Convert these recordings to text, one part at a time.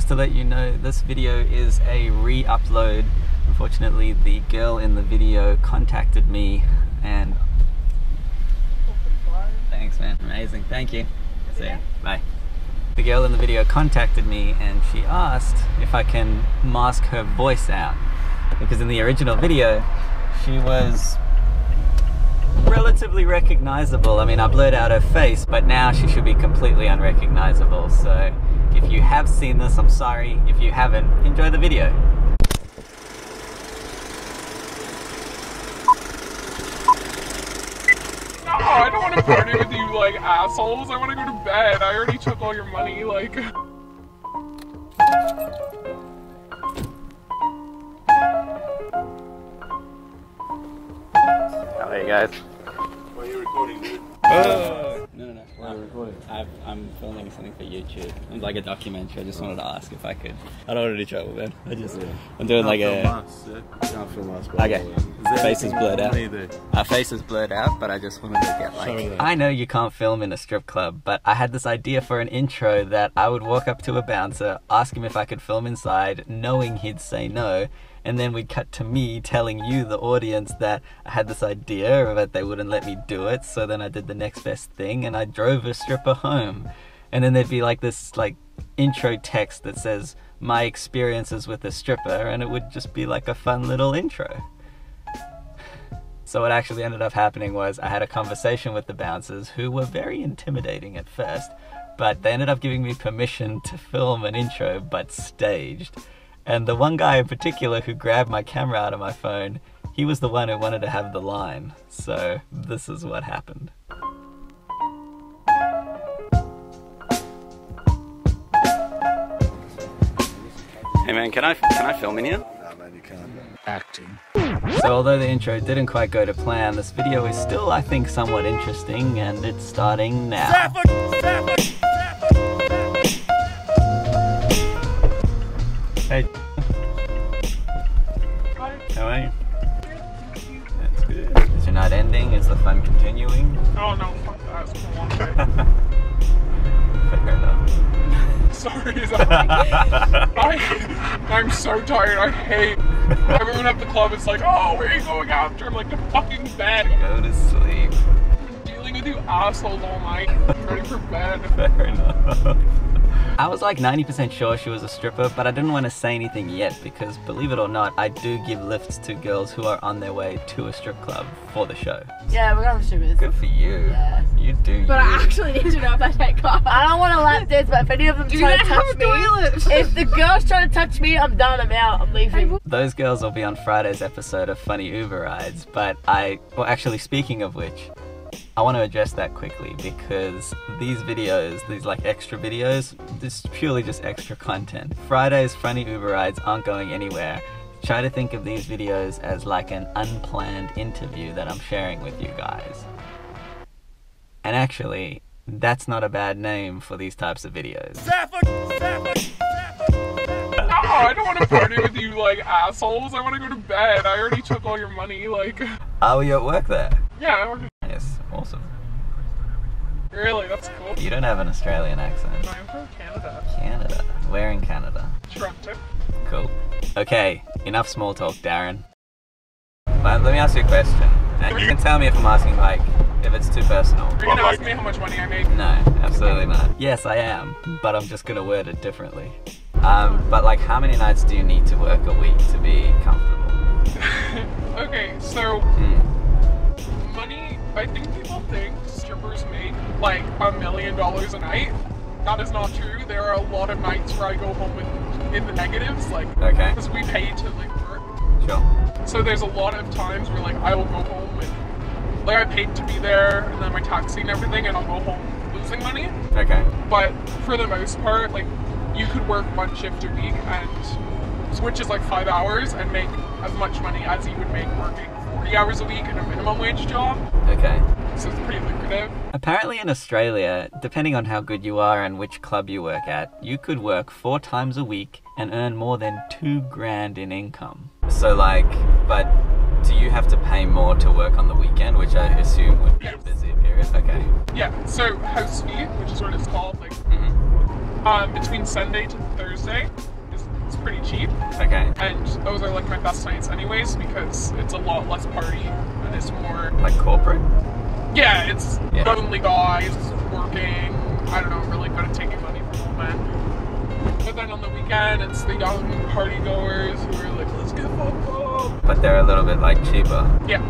just to let you know, this video is a re-upload. Unfortunately, the girl in the video contacted me and... Thanks, man. Amazing. Thank you. See ya. Bye. The girl in the video contacted me and she asked if I can mask her voice out. Because in the original video, she was relatively recognizable. I mean, I blurred out her face, but now she should be completely unrecognizable. So if you have seen this, I'm sorry. If you haven't, enjoy the video. No, I don't want to party with you like assholes. I want to go to bed. I already took all your money, like... How are you guys? Why are you recording, dude? Oh, no. Why are you recording? I'm filming something for YouTube. It's like a documentary. I just wanted to ask if I could. I don't want to do trouble, man. I'm doing like a... Can't film us, Okay. Face is blurred out. Either. Our face is blurred out, but I just wanted to get like... I know you can't film in a strip club, but I had this idea for an intro that I would walk up to a bouncer, ask him if I could film inside, knowing he'd say no, and then we'd cut to me telling you, the audience, that I had this idea, but they wouldn't let me do it, so then I did the next best thing, and I drove a stripper home. And then there'd be like this like intro text that says, my experiences with a stripper, and it would just be like a fun little intro. So what actually ended up happening was I had a conversation with the bouncers, who were very intimidating at first, but they ended up giving me permission to film an intro, but staged. And the one guy in particular who grabbed my camera out of my phone, he was the one who wanted to have the line. So this is what happened. Hey man, can I film in here? Nah man, you can't. Acting. So although the intro didn't quite go to plan, this video is still, I think, somewhat interesting, and it's starting now. Hey. Hi. How are you? That's good. Is your night ending? Is the fun continuing? Oh no, fuck that. It's been a long day. Fair enough. Sorry, I'm so tired. I hate everyone at the club. It's like, oh, where are you going after? I'm like, to fucking bed. Go to sleep. I've been dealing with you assholes all night. I'm ready for bed. Fair enough. I was like 90% sure she was a stripper, but I didn't want to say anything yet because, believe it or not, I do give lifts to girls who are on their way to a strip club for the show. Yeah, we're going to strippers. Good for you. Yeah. You do. But I actually need to know if I take off. I don't want to lap dance, but if any of them try to touch me, if the girls try to touch me, I'm done. I'm out. I'm leaving. Those girls will be on Friday's episode of Funny Uber Rides, but well, actually, speaking of which, I want to address that quickly because these videos, these like extra videos, this is purely just extra content. Friday's Funny Uber Rides aren't going anywhere. Try to think of these videos as like an unplanned interview that I'm sharing with you guys. And actually, that's not a bad name for these types of videos. No, I don't want to party with you like assholes. I want to go to bed. I already took all your money, like... Oh, you at work there? Yeah, I work. Yes, awesome. Really, that's cool. You don't have an Australian accent. No, I'm from Canada. Canada? Where in Canada? Toronto. Cool. Okay, enough small talk, Darren. But let me ask you a question. And you can tell me if I'm asking, like, if it's too personal. Are you gonna ask me how much money I make? No, absolutely not. Yes, I am, but I'm just gonna word it differently. But like, how many nights do you need to work a week to be comfortable? Okay, so money, I think people think strippers make like $1 million a night. That is not true. There are a lot of nights where I go home in the negatives, like, okay, because we pay to like work. Sure. So there's a lot of times where like I will go home with, like, I paid to be there and then my taxi and everything, and I'll go home losing money. Okay. But for the most part, like, you could work one shift a week, and which is like 5 hours, and make as much money as you would make working 40 hours a week in a minimum wage job. Okay. So it's pretty lucrative. Apparently in Australia, depending on how good you are and which club you work at, you could work 4 times a week and earn more than $2 grand in income. So like, but do you have to pay more to work on the weekend, which I assume would be a busier period? Okay. Yeah, so house fee, which is what it's called, like, Between Sunday to Thursday. It's pretty cheap. Okay. And those are like my best nights anyways because it's a lot less party and it's more... Like corporate? Yeah, it's only guys working, I don't know, really good at taking money from men. But then on the weekend, it's the young party goers who are like, let's get fucked up. But they're a little bit like cheaper. Yeah.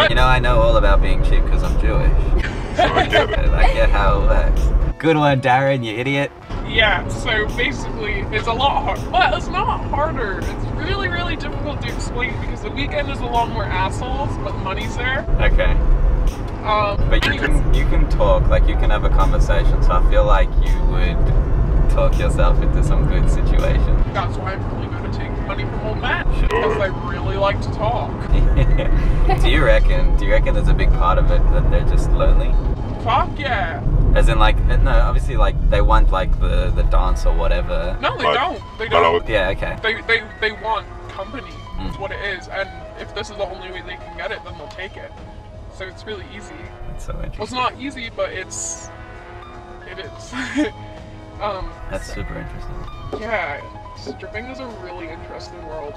You know, I know all about being cheap because I'm Jewish. So I get how it works. Good one, Darren, you idiot. Yeah, so basically, it's a lot hard. Well, it's not harder. It's really, really difficult to explain because the weekend is a lot more assholes, but the money's there. Okay. But you can talk, like you can have a conversation, so I feel like you would talk yourself into some good situation. That's why I'm really good at taking money from old men, because I really like to talk. Do you reckon there's a big part of it that they're just lonely? Fuck yeah. As in like, no, obviously like they want like the dance or whatever. No, they don't. They don't. Yeah, okay. They want company, is what it is, and if this is the only way they can get it, then they'll take it. So it's really easy. That's so interesting. Well, it's not easy, but it is. That's super interesting. Yeah, stripping is a really interesting world.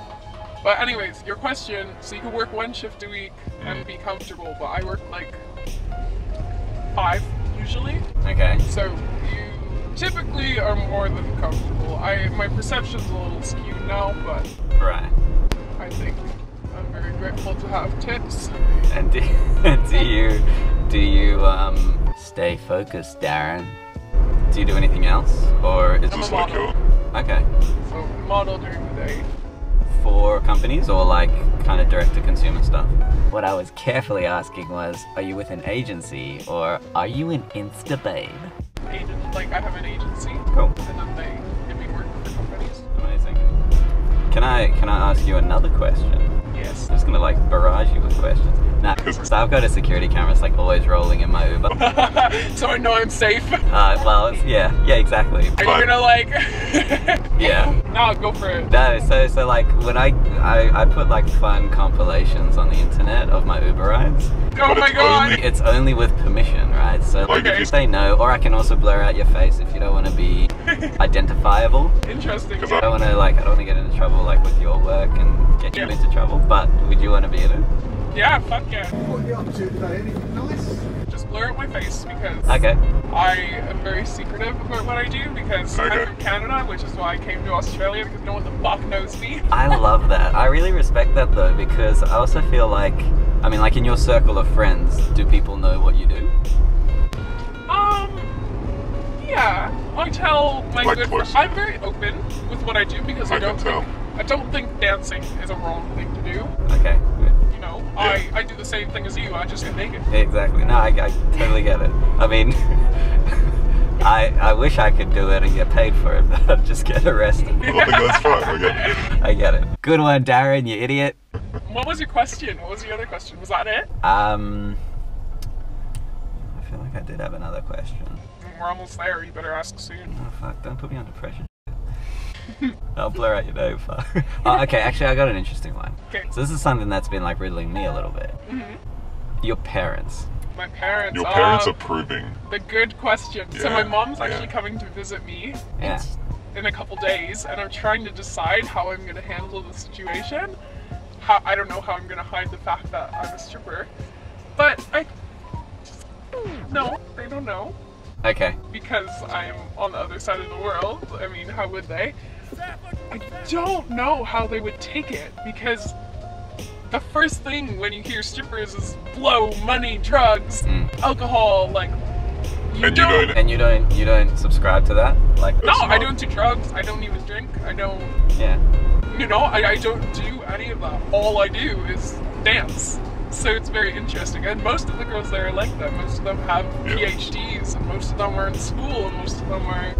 But anyways, your question, so you can work one shift a week and be comfortable, but I work like 5 usually. Okay. So you typically are more than comfortable. My perception's a little skewed now, but right. I think I'm very grateful to have tits. And do you stay focused, Darren? Do you do anything else, or is I'm this a model. Okay. So model during the day. For companies or like kind of direct to consumer stuff? What I was carefully asking was, are you with an agency or are you an Insta babe? Like I have an agency. Cool. And then they give me work for companies. Amazing. Can I ask you another question? Yes. I'm just gonna like barrage you with questions. Nah, so I've got a security camera, it's like always rolling in my Uber. So I know I'm safe. Well, yeah, exactly. Are you gonna like? Yeah. No, go for it. No, so like when I put like fun compilations on the internet of my Uber rides. Oh my god. It's only with permission, right? So like if you say no, or I can also blur out your face if you don't want to be identifiable. Interesting. I don't want to get into trouble like with your work and get you into trouble. But would you want to be in it? Yeah, fuck yeah. What are you up to today? Anything nice? Just blur out my face because Okay. I am very secretive about what I do because I'm from Canada, which is why I came to Australia because no one the fuck knows me. I love that. I really respect that though because I also feel like, I mean like in your circle of friends, do people know what you do? Yeah. I tell my good friends. I'm very open with what I do because I don't think dancing is a wrong thing to do. Okay. You know, I do the same thing as you, I just get naked. Exactly. No, I totally get it. I mean, I wish I could do it and get paid for it, but I'd just get arrested. That's fine. I get it. Good one, Darren, you idiot. What was your question? What was the other question? Was that it? I feel like I did have another question. We're almost there, you better ask soon. Oh fuck, don't put me under pressure. I'll blur out your name. Oh, okay, actually I got an interesting one. Okay. So this is something that's been like riddling me a little bit. Your parents. My parents. Your parents approving. The good question. Yeah, so my mom's actually coming to visit me in a couple days, and I'm trying to decide how I'm going to handle the situation. I don't know how I'm going to hide the fact that I'm a stripper, but no, they don't know. Okay. Because I'm on the other side of the world. I mean, how would they? I don't know how they would take it because the first thing when you hear strippers is blow, money, drugs, alcohol, like you don't subscribe to that? Like no, I don't do drugs, I don't even drink, I don't you know, I don't do any of that. All I do is dance. So it's very interesting, and most of the girls there are like that. Most of them have PhDs, and most of them are in school, and most of them are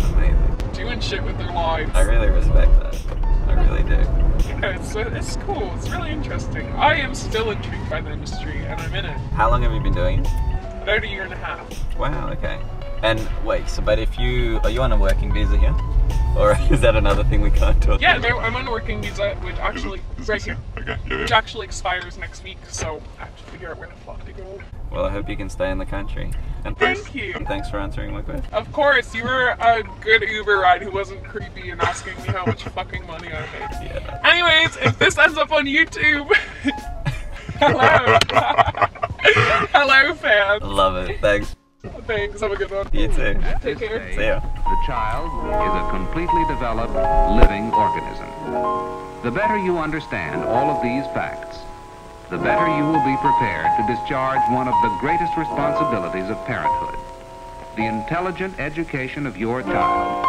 doing shit with their lives. I really respect that. I really do. Yeah, it's cool. It's really interesting. I am still intrigued by the industry, and I'm in it. How long have you been doing it? About 1.5 years. Wow. Okay. And wait, so but are you on a working visa here? Or is that another thing we can't talk Yeah, about? no, I'm on a working visa, which actually, right here, Okay, yeah, which yeah. actually expires next week, so I have to figure out where the fuck to go. Well, I hope you can stay in the country. And Thank you. And thanks for answering my question. Of course, you were a good Uber ride who wasn't creepy and asking me how much fucking money I made. Yeah. Anyways, if this ends up on YouTube, hello. Hello, fans. Love it. Thanks. Thanks, have a good one. You too. Take care. See ya. The child is a completely developed living organism. The better you understand all of these facts, the better you will be prepared to discharge one of the greatest responsibilities of parenthood, the intelligent education of your child